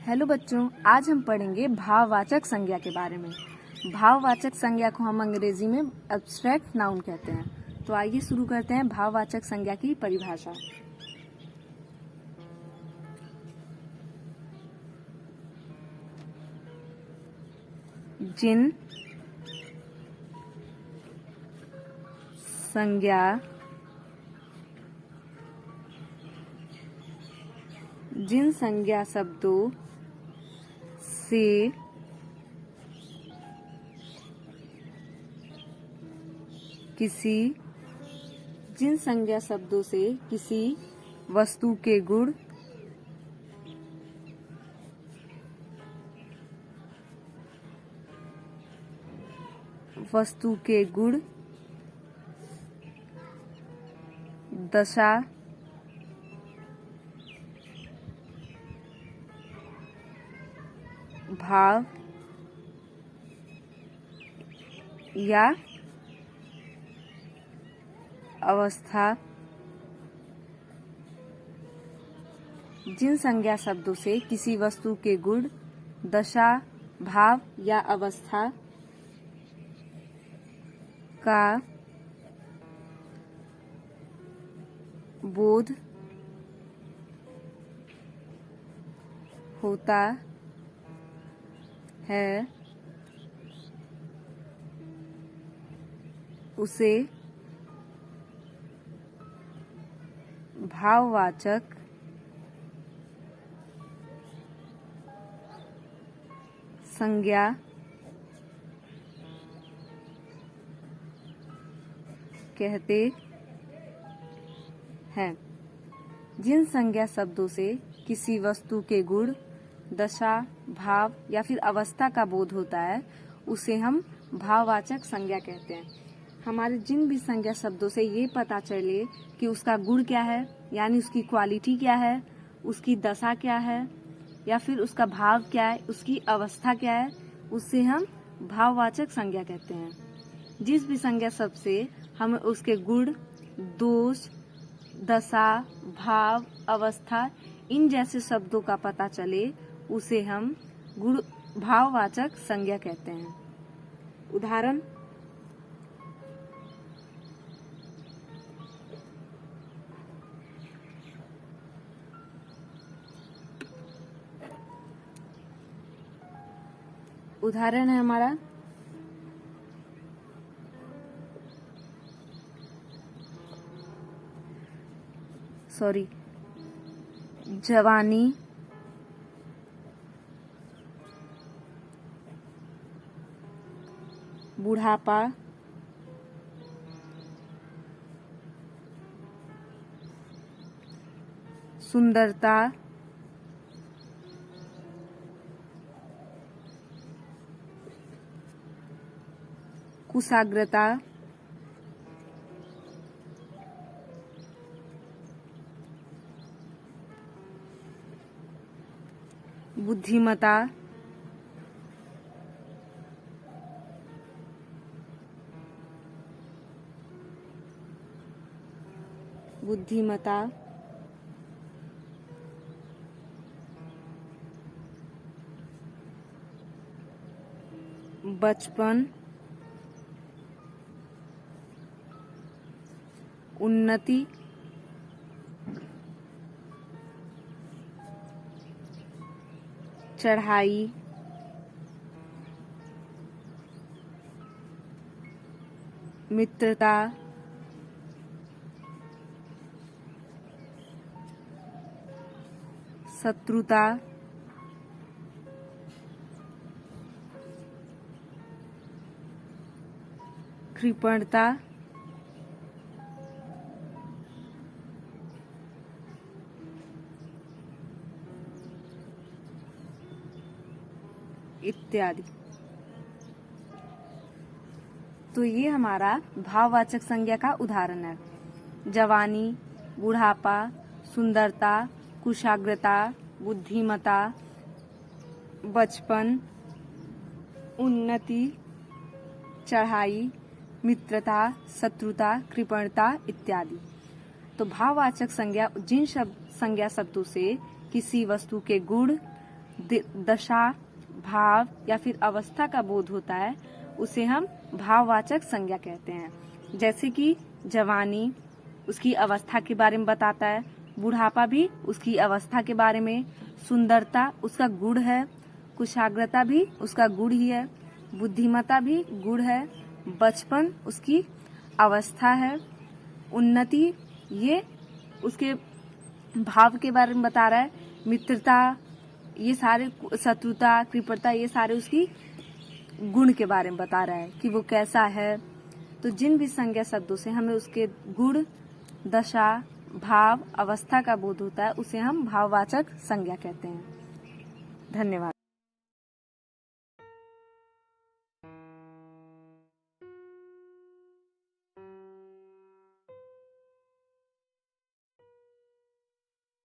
Hello बच्चों, आज हम पढ़ेंगे भाववाचक संज्ञा के बारे में। भाववाचक संज्ञा को हम अंग्रेजी में एब्स्ट्रैक्ट नाउन कहते हैं। तो आइए शुरू करते हैं भाववाचक संज्ञा की परिभाषा। जिन संज्ञा शब्दों से किसी वस्तु के गुण दशा भाव या अवस्था। जिन संज्ञा शब्दों से किसी वस्तु के गुण, दशा, भाव या अवस्था का बोध होता है, उसे भाववाचक संज्ञा कहते हैं। जिन संज्ञा शब्दों से किसी वस्तु के गुण, दशा, भाव या फिर अवस्था का बोध होता है, उसे हम भाववाचक संज्ञा कहते हैं। हमारे जिन भी संज्ञा शब्दों से ये पता चले कि उसका गुण क्या है, यानी उसकी क्वालिटी क्या है, उसकी दशा क्या है, या फिर उसका भाव क्या है, उसकी अवस्था क्या है, उससे हम भाववाचक संज्ञा कहते हैं। जिस भी संज्ञा शब्द से हमें उसके गुण, दोष, दशा, भाव, अवस्था इन जैसे शब्दों का पता चले, उसे हम गुण भाववाचक संज्ञा कहते हैं। उदाहरण: है हमारा जवानी, बुढ़ापा, सुंदरता, कुशाग्रता, बुद्धिमता, बचपन, उन्नति, चढ़ाई, मित्रता, शत्रुता, कृपणता, इत्यादि। तो ये हमारा भाववाचक संज्ञा का उदाहरण है। जवानी, बुढ़ापा, सुंदरता, कुशाग्रता, बुद्धिमता, बचपन, उन्नति, चढ़ाई, मित्रता, शत्रुता, कृपणता इत्यादि। तो भाववाचक संज्ञा जिन संज्ञा शब्दों से किसी वस्तु के गुण, दशा, भाव या फिर अवस्था का बोध होता है उसे हम भाववाचक संज्ञा कहते हैं। जैसे कि जवानी उसकी अवस्था के बारे में बताता है, बुढ़ापा भी उसकी अवस्था के बारे में, सुंदरता उसका गुण है, कुशाग्रता भी उसका गुण ही है, बुद्धिमत्ता भी गुण है, बचपन उसकी अवस्था है, उन्नति ये उसके भाव के बारे में बता रहा है, मित्रता ये सारे, शत्रुता, कृपणता ये सारे उसकी गुण के बारे में बता रहा है कि वो कैसा है। तो जिन भी संज्ञा शब्दों से हमें उसके गुण, दशा, भाव, अवस्था का बोध होता है उसे हम भाववाचक संज्ञा कहते हैं। धन्यवाद।